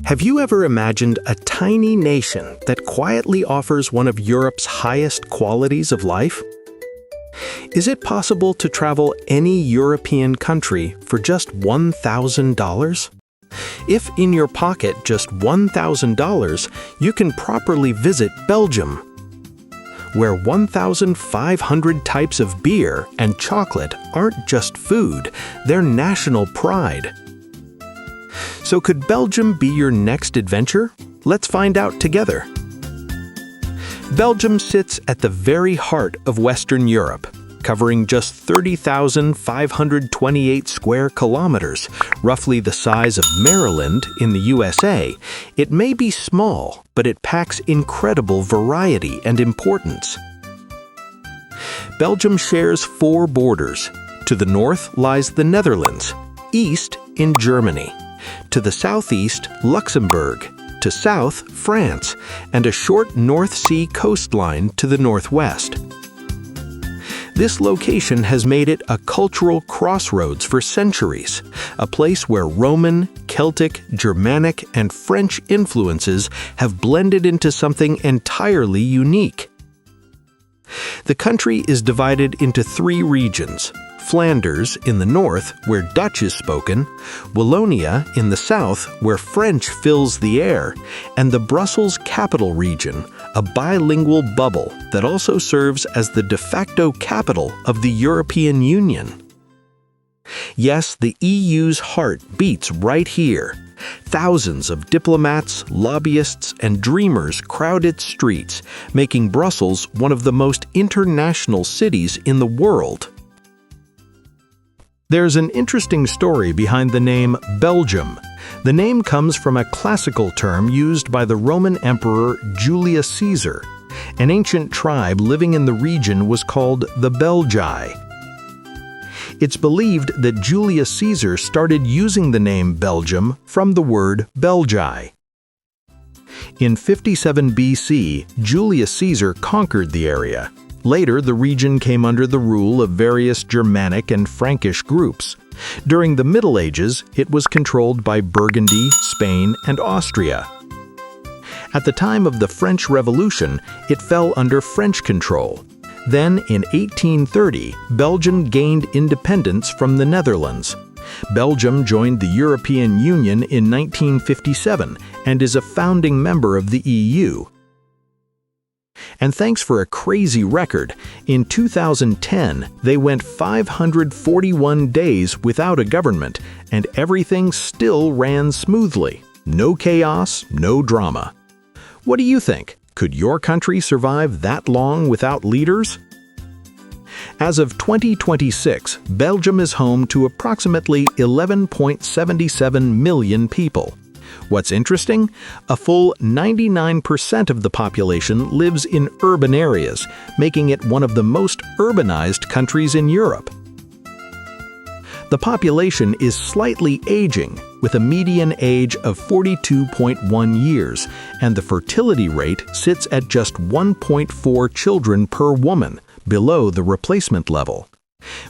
Have you ever imagined a tiny nation that quietly offers one of Europe's highest qualities of life? Is it possible to travel any European country for just $1,000? If in your pocket just $1,000, you can properly visit Belgium, where 1,500 types of beer and chocolate aren't just food, they're national pride. So could Belgium be your next adventure? Let's find out together. Belgium sits at the very heart of Western Europe, covering just 30,528 square kilometers, roughly the size of Maryland in the USA. It may be small, but it packs incredible variety and importance. Belgium shares 4 borders. To the north lies the Netherlands, east in Germany. To the southeast, Luxembourg. To south, France, and a short North Sea coastline to the northwest. This location has made it a cultural crossroads for centuries, a place where Roman, Celtic, Germanic, and French influences have blended into something entirely unique. The country is divided into 3 regions: Flanders in the north, where Dutch is spoken, Wallonia in the south, where French fills the air, and the Brussels capital region, a bilingual bubble that also serves as the de facto capital of the European Union. Yes, the EU's heart beats right here. Thousands of diplomats, lobbyists, and dreamers crowd its streets, making Brussels one of the most international cities in the world. There's an interesting story behind the name Belgium. The name comes from a classical term used by the Roman Emperor Julius Caesar. An ancient tribe living in the region was called the Belgae. It's believed that Julius Caesar started using the name Belgium from the word Belgae. In 57 BC, Julius Caesar conquered the area. Later, the region came under the rule of various Germanic and Frankish groups. During the Middle Ages, it was controlled by Burgundy, Spain, and Austria. At the time of the French Revolution, it fell under French control. Then, in 1830, Belgium gained independence from the Netherlands. Belgium joined the European Union in 1957 and is a founding member of the EU. And thanks for a crazy record, in 2010, they went 541 days without a government, and everything still ran smoothly. No chaos, no drama. What do you think? Could your country survive that long without leaders? As of 2026, Belgium is home to approximately 11.77 million people. What's interesting? A full 99% of the population lives in urban areas, making it one of the most urbanized countries in Europe. The population is slightly aging, with a median age of 42.1 years, and the fertility rate sits at just 1.4 children per woman, below the replacement level.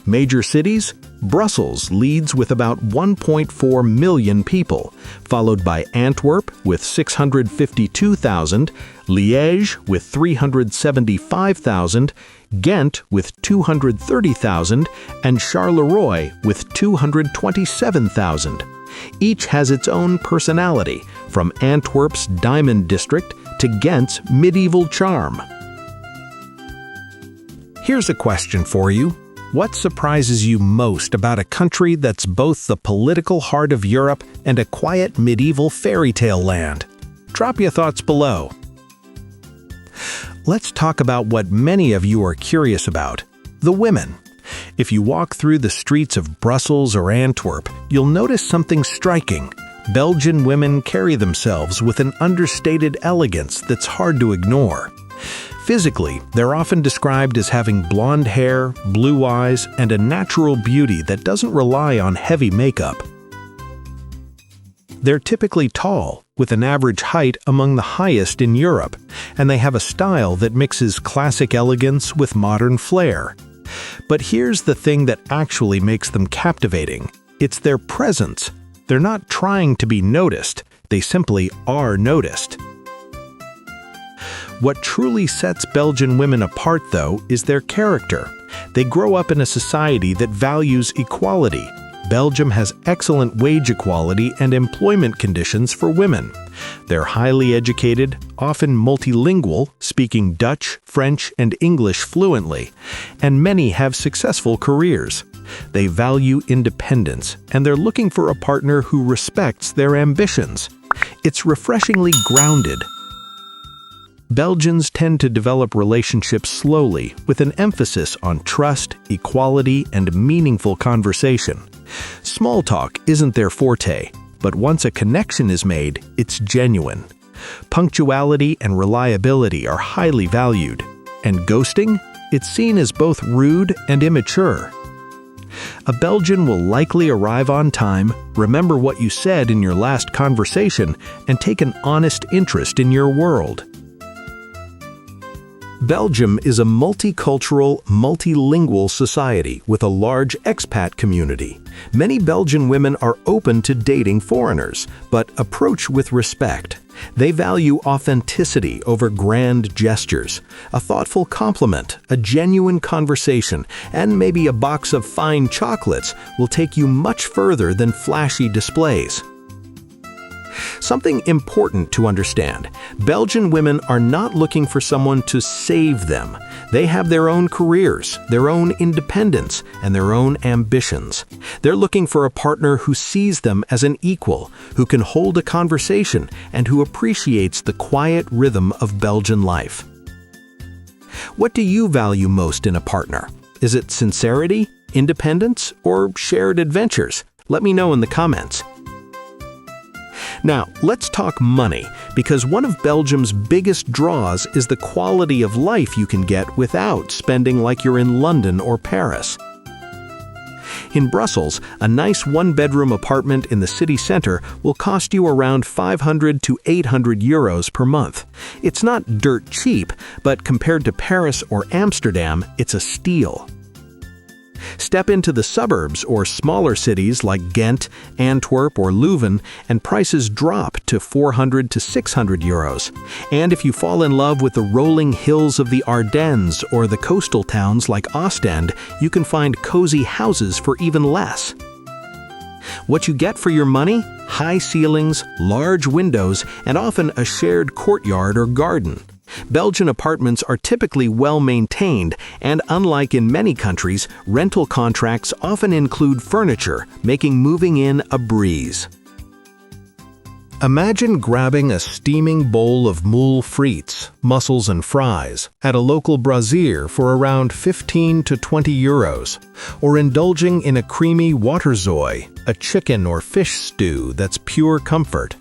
Major cities? Brussels leads with about 1.4 million people, followed by Antwerp with 652,000, Liège with 375,000, Ghent with 230,000, and Charleroi with 227,000. Each has its own personality, from Antwerp's diamond district to Ghent's medieval charm. Here's a question for you. What surprises you most about a country that's both the political heart of Europe and a quiet medieval fairy tale land? Drop your thoughts below. Let's talk about what many of you are curious about: the women. If you walk through the streets of Brussels or Antwerp, you'll notice something striking. Belgian women carry themselves with an understated elegance that's hard to ignore. Physically, they're often described as having blonde hair, blue eyes, and a natural beauty that doesn't rely on heavy makeup. They're typically tall, with an average height among the highest in Europe, and they have a style that mixes classic elegance with modern flair. But here's the thing that actually makes them captivating. It's their presence. They're not trying to be noticed. they simply are noticed. What truly sets Belgian women apart, though, is their character. They grow up in a society that values equality. Belgium has excellent wage equality and employment conditions for women. They're highly educated, often multilingual, speaking Dutch, French, and English fluently, and many have successful careers. They value independence, and they're looking for a partner who respects their ambitions. It's refreshingly grounded. Belgians tend to develop relationships slowly, with an emphasis on trust, equality, and meaningful conversation. Small talk isn't their forte, but once a connection is made, it's genuine. Punctuality and reliability are highly valued, and ghosting? It's seen as both rude and immature. A Belgian will likely arrive on time, remember what you said in your last conversation, and take an honest interest in your world. Belgium is a multicultural, multilingual society with a large expat community. Many Belgian women are open to dating foreigners, but approach with respect. They value authenticity over grand gestures, a thoughtful compliment, a genuine conversation, and maybe a box of fine chocolates will take you much further than flashy displays. Something important to understand: Belgian women are not looking for someone to save them. They have their own careers, their own independence, and their own ambitions. They're looking for a partner who sees them as an equal, who can hold a conversation, and who appreciates the quiet rhythm of Belgian life. What do you value most in a partner? Is it sincerity, independence, or shared adventures? Let me know in the comments. Now, let's talk money, because one of Belgium's biggest draws is the quality of life you can get without spending like you're in London or Paris. In Brussels, a nice one-bedroom apartment in the city center will cost you around 500 to 800 euros per month. It's not dirt cheap, but compared to Paris or Amsterdam, it's a steal. Step into the suburbs or smaller cities like Ghent, Antwerp, or Leuven, and prices drop to 400 to 600 euros. And if you fall in love with the rolling hills of the Ardennes or the coastal towns like Ostend, you can find cozy houses for even less. What you get for your money? High ceilings, large windows, and often a shared courtyard or garden. Belgian apartments are typically well maintained, and unlike in many countries, rental contracts often include furniture, making moving in a breeze. Imagine grabbing a steaming bowl of moule frites, mussels and fries, at a local brasier for around 15 to 20 euros, or indulging in a creamy waterzoi, a chicken or fish stew that's pure comfort.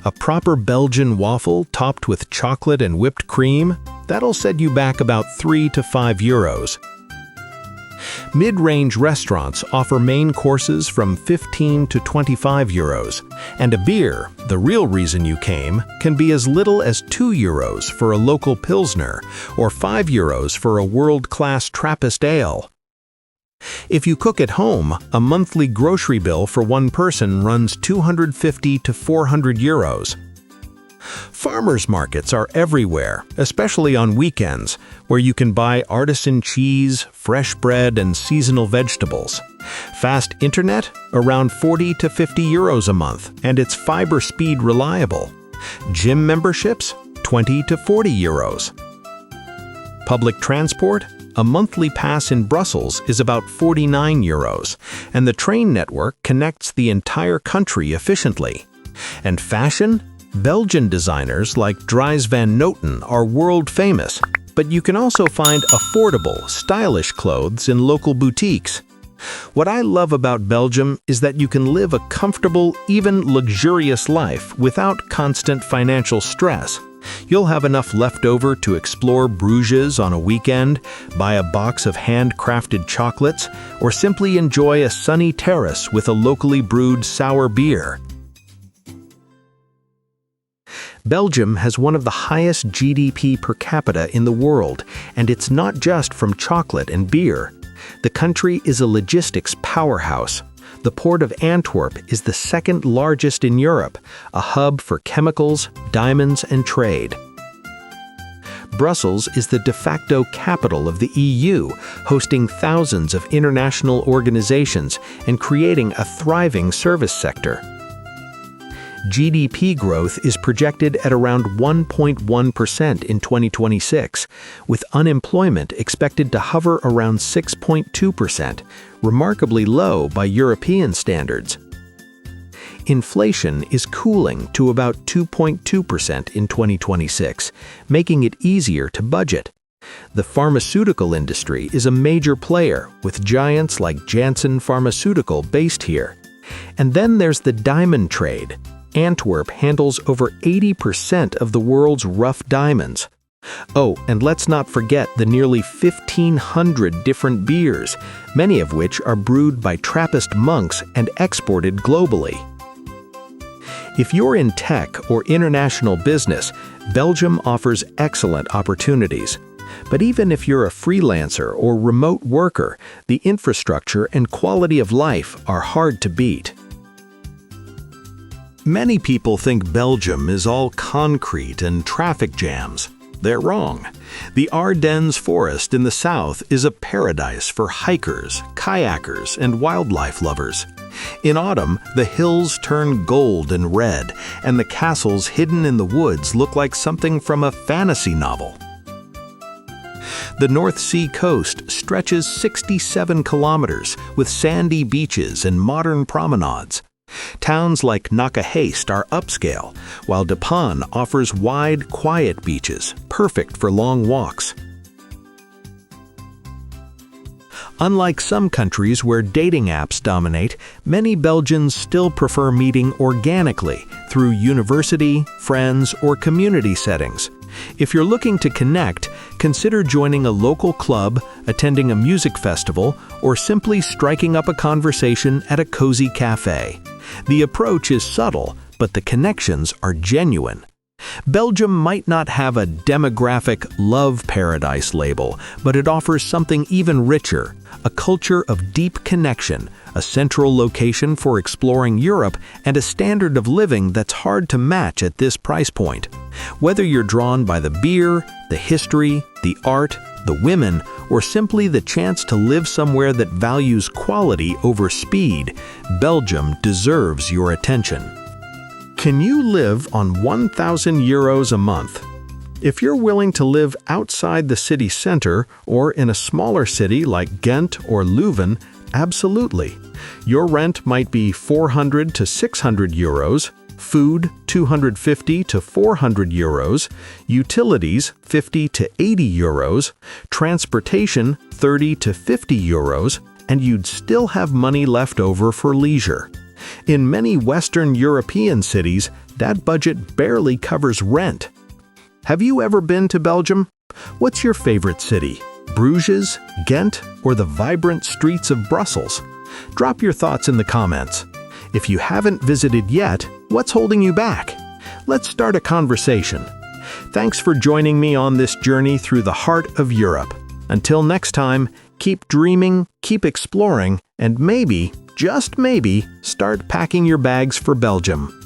A proper Belgian waffle topped with chocolate and whipped cream, that'll set you back about 3 to 5 euros. Mid-range restaurants offer main courses from 15 to 25 euros, and a beer, the real reason you came, can be as little as 2 euros for a local Pilsner or 5 euros for a world-class Trappist ale. If you cook at home, a monthly grocery bill for one person runs 250 to 400 euros. Farmers markets are everywhere, especially on weekends, where you can buy artisan cheese, fresh bread, and seasonal vegetables. Fast internet? Around 40 to 50 euros a month, and it's fiber speed reliable. Gym memberships? 20 to 40 euros. Public transport? A monthly pass in Brussels is about 49 euros, and the train network connects the entire country efficiently. And fashion? Belgian designers like Dries van Noten are world famous, but you can also find affordable, stylish clothes in local boutiques. What I love about Belgium is that you can live a comfortable, even luxurious life without constant financial stress. You'll have enough left over to explore Bruges on a weekend, buy a box of handcrafted chocolates, or simply enjoy a sunny terrace with a locally brewed sour beer. Belgium has one of the highest GDP per capita in the world, and it's not just from chocolate and beer. The country is a logistics powerhouse. The port of Antwerp is the second largest in Europe, a hub for chemicals, diamonds, and trade. Brussels is the de facto capital of the EU, hosting thousands of international organizations and creating a thriving service sector. GDP growth is projected at around 1.1% in 2026, with unemployment expected to hover around 6.2%, remarkably low by European standards. Inflation is cooling to about 2.2% in 2026, making it easier to budget. The pharmaceutical industry is a major player, with giants like Janssen Pharmaceutical based here. And then there's the diamond trade. Antwerp handles over 80% of the world's rough diamonds. Oh, and let's not forget the nearly 1,500 different beers, many of which are brewed by Trappist monks and exported globally. If you're in tech or international business, Belgium offers excellent opportunities. But even if you're a freelancer or remote worker, the infrastructure and quality of life are hard to beat. Many people think Belgium is all concrete and traffic jams. They're wrong. The Ardennes forest in the south is a paradise for hikers, kayakers, and wildlife lovers. In autumn, the hills turn gold and red, and the castles hidden in the woods look like something from a fantasy novel. The North Sea coast stretches 67 kilometers with sandy beaches and modern promenades. Towns like Nakaheist are upscale, while De Pan offers wide, quiet beaches, perfect for long walks. Unlike some countries where dating apps dominate, many Belgians still prefer meeting organically through university, friends, or community settings. If you're looking to connect, consider joining a local club, attending a music festival, or simply striking up a conversation at a cozy cafe. The approach is subtle, but the connections are genuine. Belgium might not have a demographic love paradise label, but it offers something even richer, a culture of deep connection, a central location for exploring Europe, and a standard of living that's hard to match at this price point. Whether you're drawn by the beer, the history, the art, the women, or simply the chance to live somewhere that values quality over speed, Belgium deserves your attention. Can you live on 1,000 euros a month? If you're willing to live outside the city center or in a smaller city like Ghent or Leuven, absolutely. Your rent might be 400 to 600 euros, food 250 to 400 euros, utilities 50 to 80 euros, transportation 30 to 50 euros, and you'd still have money left over for leisure. In many Western European cities, that budget barely covers rent. Have you ever been to Belgium? What's your favorite city? Bruges, Ghent, or the vibrant streets of Brussels? Drop your thoughts in the comments. If you haven't visited yet, what's holding you back? Let's start a conversation. Thanks for joining me on this journey through the heart of Europe. Until next time, keep dreaming, keep exploring, and maybe, just maybe, start packing your bags for Belgium.